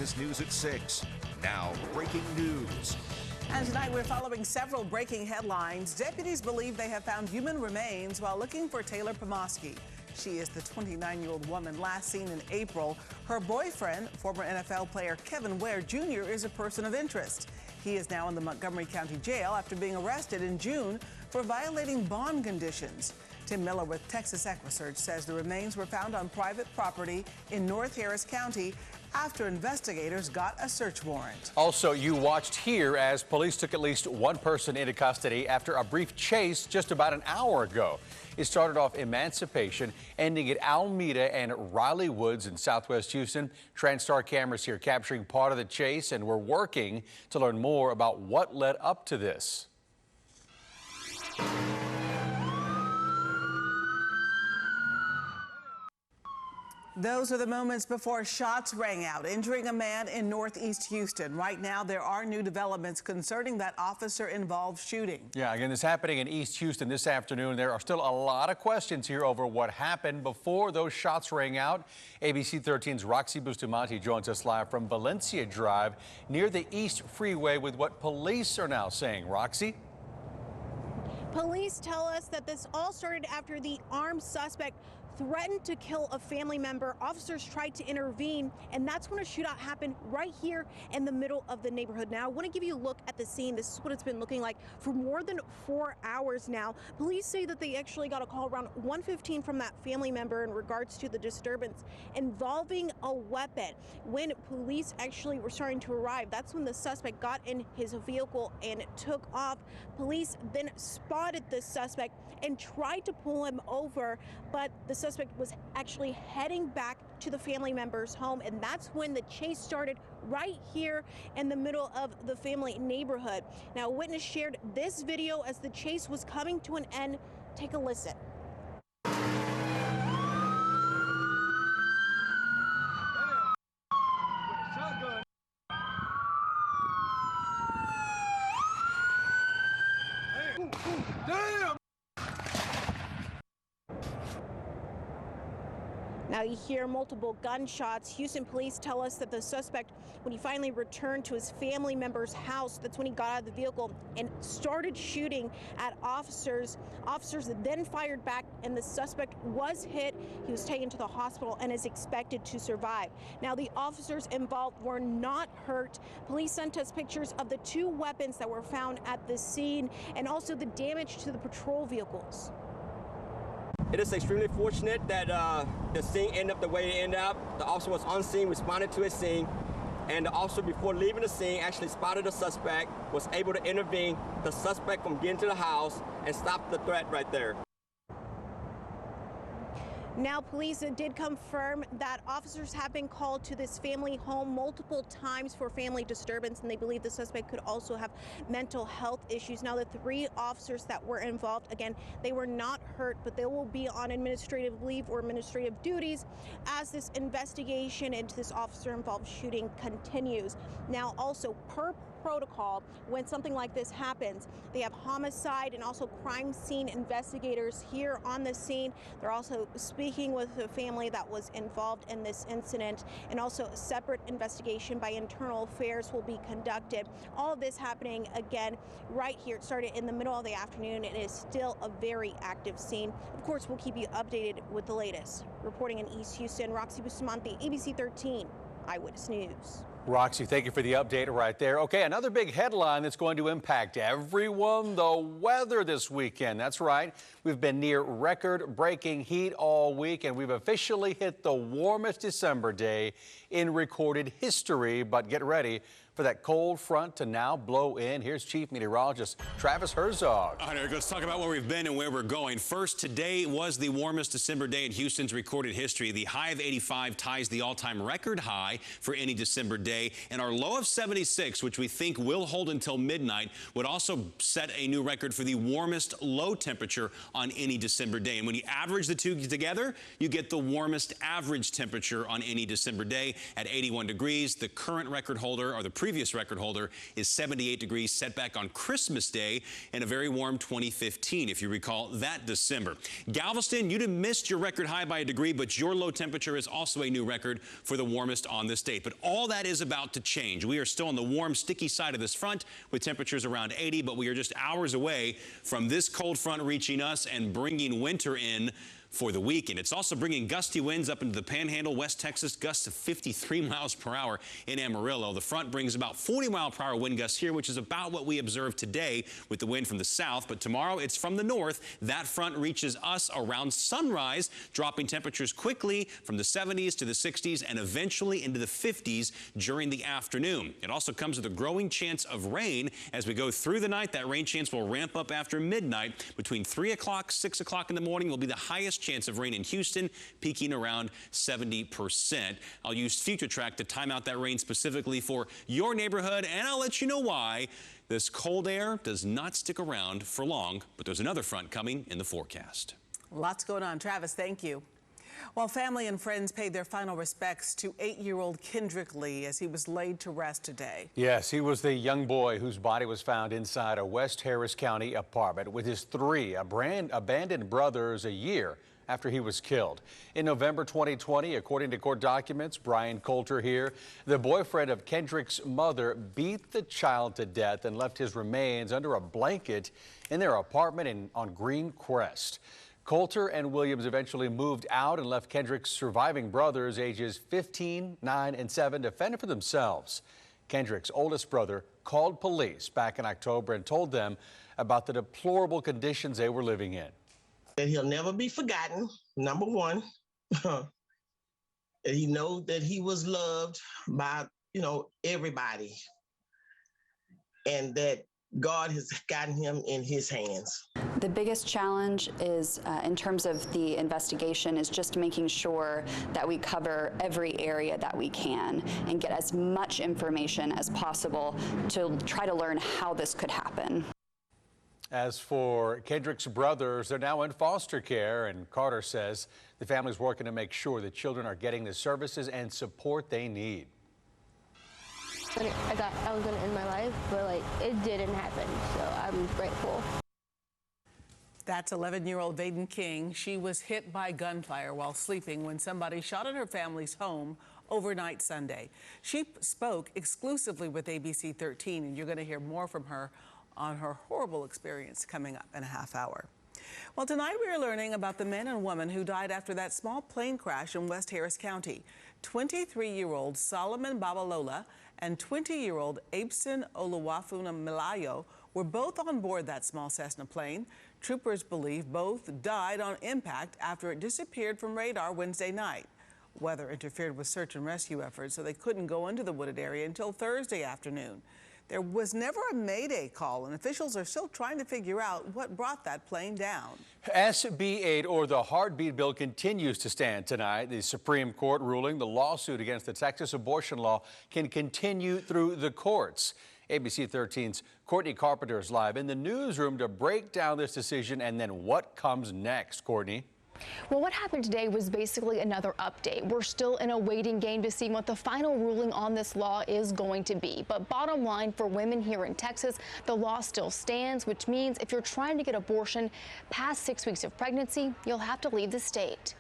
latest news at 6. Now, breaking news. And tonight we're following several breaking headlines. Deputies believe they have found human remains while looking for Taylor Pomoski. She is the 29-year-old woman last seen in April. Her boyfriend, former NFL player Kevin Ware Jr., is a person of interest. He is now in the Montgomery County Jail after being arrested in June for violating bond conditions. Tim Miller with Texas EquiSearch says the remains were found on private property in North Harris County after investigators got a search warrant. Also, you watched here as police took at least one person into custody after a brief chase just about an hour ago. It started off Emancipation, ending at Alameda and Riley Woods in southwest Houston. TransStar cameras here capturing part of the chase, and we're working to learn more about what led up to this. Those are the moments before shots rang out, injuring a man in northeast Houston. Right now, there are new developments concerning that officer-involved shooting. Yeah, again, this happening in East Houston this afternoon. There are still a lot of questions here over what happened before those shots rang out. ABC13's Roxy Bustamante joins us live from Valencia Drive near the East Freeway with what police are now saying. Roxy? Police tell us that this all started after the armed suspect threatened to kill a family member. Officers tried to intervene, and that's when a shootout happened right here in the middle of the neighborhood. Now, I want to give you a look at the scene. This is what it's been looking like for more than 4 hours now. Police say that they actually got a call around 1:15 from that family member in regards to the disturbance involving a weapon. When police actually were starting to arrive, that's when the suspect got in his vehicle and took off. Police then spotted the suspect and tried to pull him over, but the suspect was actually heading back to the family member's home, and that's when the chase started right here in the middle of the family neighborhood. Now, a witness shared this video as the chase was coming to an end. Take a listen. Damn! Now you hear multiple gunshots. Houston police tell us that the suspect, when he finally returned to his family member's house, that's when he got out of the vehicle and started shooting at officers. Officers then fired back, and the suspect was hit. He was taken to the hospital and is expected to survive. Now, the officers involved were not hurt. Police sent us pictures of the 2 weapons that were found at the scene and also the damage to the patrol vehicles. It is extremely fortunate that the scene ended up the way it ended up. The officer was on scene, responded to his scene, and the officer, before leaving the scene, actually spotted the suspect, was able to intervene the suspect from getting to the house and stop the threat right there. Now, police did confirm that officers have been called to this family home multiple times for family disturbance, and they believe the suspect could also have mental health issues. Now, the 3 officers that were involved, again, they were not hurt, but they will be on administrative leave or administrative duties as this investigation into this officer-involved shooting continues. Now, also, per protocol, when something like this happens, they have homicide and also crime scene investigators here on the scene. They're also speaking with the family that was involved in this incident, and also a separate investigation by Internal Affairs will be conducted. All of this happening again right here. It started in the middle of the afternoon. It is still a very active scene. Of course, we'll keep you updated with the latest. Reporting in East Houston, Roxy Bustamante, ABC13 Eyewitness News. Roxy, thank you for the update right there. Okay, another big headline that's going to impact everyone, the weather this weekend. That's right. We've been near record-breaking heat all week, and we've officially hit the warmest December day in recorded history. But get ready for that cold front to now blow in. Here's Chief Meteorologist Travis Herzog. All right, Eric, let's talk about where we've been and where we're going. First, today was the warmest December day in Houston's recorded history. The high of 85 ties the all-time record high for any December day, and our low of 76, which we think will hold until midnight, would also set a new record for the warmest low temperature on any December day. And when you average the two together, you get the warmest average temperature on any December day at 81 degrees. The current record holder, or the previous record holder, is 78 degrees, set back on Christmas Day in a very warm 2015, if you recall that December. Galveston, you'd have missed your record high by a degree, but your low temperature is also a new record for the warmest on this date. But all that is about to change. We are still on the warm, sticky side of this front with temperatures around 80, but we are just hours away from this cold front reaching us and bringing winter in for the weekend. It's also bringing gusty winds up into the Panhandle, West Texas, gusts of 53 miles per hour in Amarillo. The front brings about 40-mile-per-hour wind gusts here, which is about what we observed today with the wind from the south. But tomorrow it's from the north. That front reaches us around sunrise, dropping temperatures quickly from the 70s to the 60s and eventually into the 50s during the afternoon. It also comes with a growing chance of rain as we go through the night. That rain chance will ramp up after midnight. Between 3 o'clock, 6 o'clock in the morning will be the highest chance of rain in Houston, peaking around 70%. I'll use FutureTrack to time out that rain specifically for your neighborhood, and I'll let you know why. This cold air does not stick around for long, but there's another front coming in the forecast. Lots going on. Travis, thank you. While family and friends paid their final respects to 8-year-old Kendrick Lee as he was laid to rest today. Yes, he was the young boy whose body was found inside a West Harris County apartment with his 3 abandoned brothers a year after he was killed. In November 2020, according to court documents, Brian Coulter here, the boyfriend of Kendrick's mother, beat the child to death and left his remains under a blanket in their apartment on Green Crest. Coulter and Williams eventually moved out and left Kendrick's surviving brothers, ages 15, 9, and 7, to fend for themselves. Kendrick's oldest brother called police back in October and told them about the deplorable conditions they were living in. That he'll never be forgotten, number one. That he knows that he was loved by, everybody. And that God has gotten him in his hands. The biggest challenge is, in terms of the investigation, is just making sure that we cover every area that we can and get as much information as possible to try to learn how this could happen. As for Kendrick's brothers, they're now in foster care, and Carter says the family's working to make sure the children are getting the services and support they need. I thought I was going to end my life, but it didn't happen, so I'm grateful. That's 11-year-old Vaden King. She was hit by gunfire while sleeping when somebody shot at her family's home overnight Sunday. She spoke exclusively with ABC13, and you're going to hear more from her on her horrible experience coming up in a half hour. Well, tonight we are learning about the man and woman who died after that small plane crash in West Harris County. 23-year-old Solomon Babalola and 20-year-old Abeson Oluwafuna Milayo were both on board that small Cessna plane. Troopers believe both died on impact after it disappeared from radar Wednesday night. Weather interfered with search and rescue efforts, so they couldn't go into the wooded area until Thursday afternoon. There was never a mayday call, and officials are still trying to figure out what brought that plane down. SB 8, or the heartbeat bill, continues to stand tonight. The Supreme Court ruling the lawsuit against the Texas abortion law can continue through the courts. ABC 13's Courtney Carpenter is live in the newsroom to break down this decision and then what comes next. Courtney. Well, what happened today was basically another update. We're still in a waiting game to see what the final ruling on this law is going to be. But bottom line, for women here in Texas, the law still stands, which means if you're trying to get abortion past 6 weeks of pregnancy, you'll have to leave the state.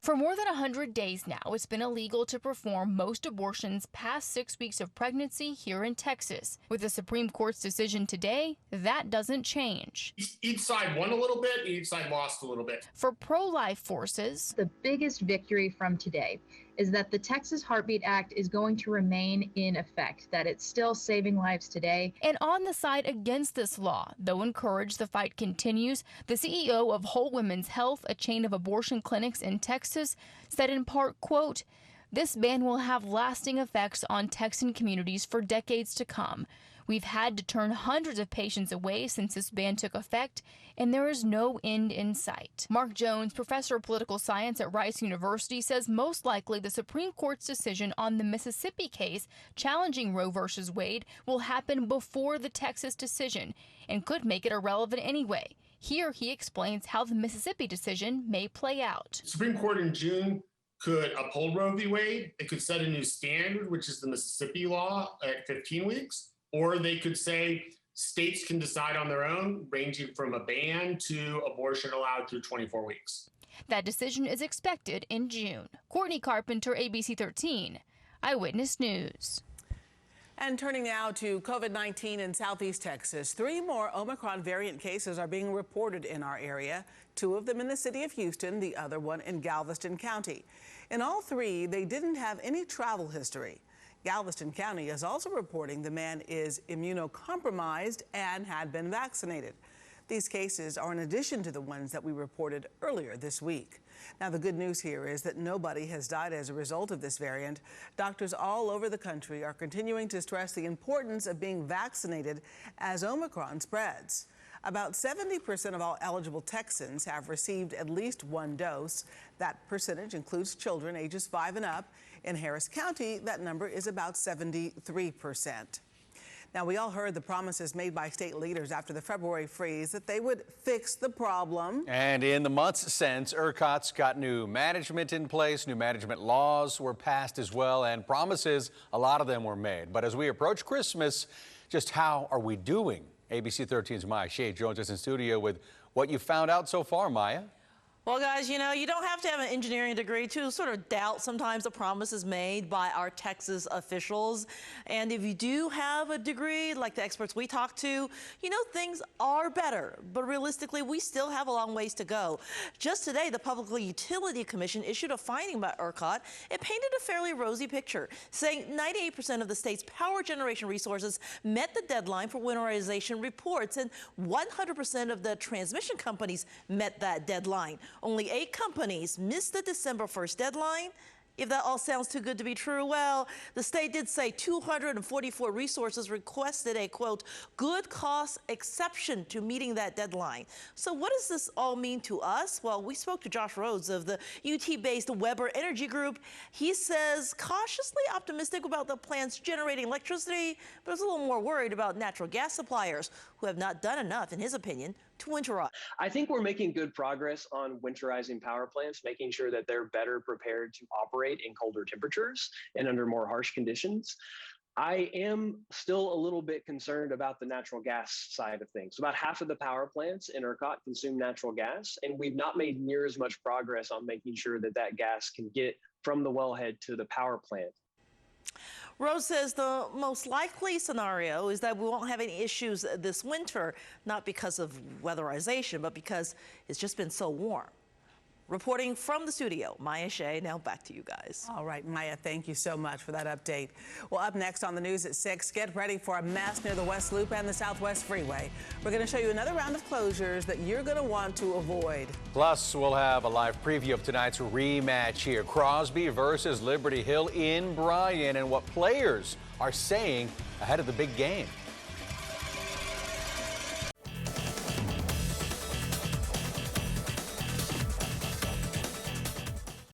For more than 100 days now, it's been illegal to perform most abortions past 6 weeks of pregnancy here in Texas. With the Supreme Court's decision today, that doesn't change. Each side won a little bit, each side lost a little bit. For pro-life forces, the biggest victory from today is that the Texas Heartbeat Act is going to remain in effect, that it's still saving lives today. And on the side against this law, though encouraged the fight continues, the CEO of Whole Women's Health, a chain of abortion clinics in Texas, said in part, quote, "This ban will have lasting effects on Texan communities for decades to come. We've had to turn hundreds of patients away since this ban took effect, and there is no end in sight." Mark Jones, professor of political science at Rice University, says most likely the Supreme Court's decision on the Mississippi case challenging Roe v. Wade will happen before the Texas decision and could make it irrelevant anyway. Here he explains how the Mississippi decision may play out. The Supreme Court in June could uphold Roe v. Wade. It could set a new standard, which is the Mississippi law at 15 weeks. Or they could say states can decide on their own, ranging from a ban to abortion allowed through 24 weeks. That decision is expected in June. Courtney Carpenter, ABC 13, Eyewitness News. And turning now to COVID-19 in Southeast Texas, 3 more Omicron variant cases are being reported in our area, 2 of them in the city of Houston, the other one in Galveston County. In all 3, they didn't have any travel history. Galveston County is also reporting the man is immunocompromised and had been vaccinated. These cases are in addition to the ones that we reported earlier this week. Now, the good news here is that nobody has died as a result of this variant. Doctors all over the country are continuing to stress the importance of being vaccinated as Omicron spreads. About 70% of all eligible Texans have received at least 1 dose. That percentage includes children ages 5 and up. In Harris County, that number is about 73%. Now, we all heard the promises made by state leaders after the February freeze that they would fix the problem. And in the months since, ERCOT's got new management in place, new management laws were passed as well, and promises, a lot of them were made. But as we approach Christmas, just how are we doing? ABC13's Maya Shea joins us in studio with what you found out so far, Maya. Well, guys, you know, you don't have to have an engineering degree to sort of doubt sometimes the promises made by our Texas officials. And if you do have a degree, like the experts we talked to, you know, things are better. But realistically, we still have a long ways to go. Just today, the Public Utility Commission issued a finding by ERCOT. It painted a fairly rosy picture, saying 98% of the state's power generation resources met the deadline for winterization reports, and 100% of the transmission companies met that deadline. Only 8 companies missed the December 1st deadline. If that all sounds too good to be true, well, the state did say 244 resources requested a, quote, good cost exception to meeting that deadline. So what does this all mean to us? Well, we spoke to Josh Rhodes of the UT-based Weber Energy Group. He says cautiously optimistic about the plants generating electricity, but is a little more worried about natural gas suppliers who have not done enough, in his opinion, to winterize. I think we're making good progress on winterizing power plants, making sure that they're better prepared to operate in colder temperatures and under more harsh conditions. I am still a little bit concerned about the natural gas side of things. About half of the power plants in ERCOT consume natural gas, and we've not made near as much progress on making sure that that gas can get from the wellhead to the power plant. Rose says the most likely scenario is that we won't have any issues this winter, not because of weatherization, but because it's just been so warm. Reporting from the studio, Maya Shea. Now back to you guys. All right, Maya, thank you so much for that update. Well, up next on the news at 6, get ready for a mess near the West Loop and the Southwest Freeway. We're going to show you another round of closures that you're going to want to avoid. Plus, we'll have a live preview of tonight's rematch here. Crosby versus Liberty Hill in Bryan, and what players are saying ahead of the big game.